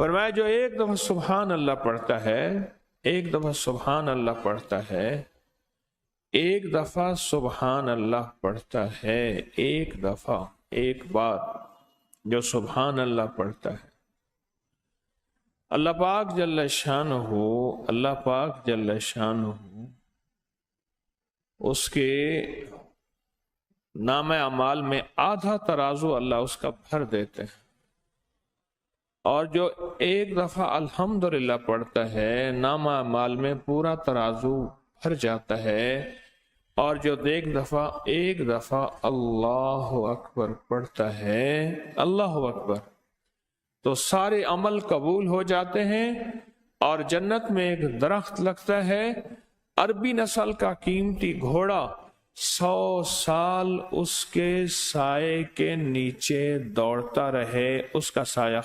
फरमाया जो एक दफा सुभान अल्लाह पढ़ता है, एक दफा सुभान अल्लाह पढ़ता है, एक दफा सुभान अल्लाह पढ़ता है, एक दफा, एक बार जो सुभान अल्लाह पढ़ता है, अल्लाह पाक जल्ल शानुहु, अल्लाह पाक जल्ल शानुहु उसके नाम अमाल में आधा तराजू अल्लाह उसका भर देते हैं। और जो एक दफा अल्हम्दुलिल्लाह पढ़ता है, नाम अमाल में पूरा तराजू भर जाता है। और जो एक दफा अल्लाह अकबर पढ़ता है, अल्लाह अकबर, तो सारे अमल कबूल हो जाते हैं। और जन्नत में एक दरख्त लगता है, अरबी नस्ल का कीमती घोड़ा 100 साल उसके साए के नीचे दौड़ता रहे, उसका साया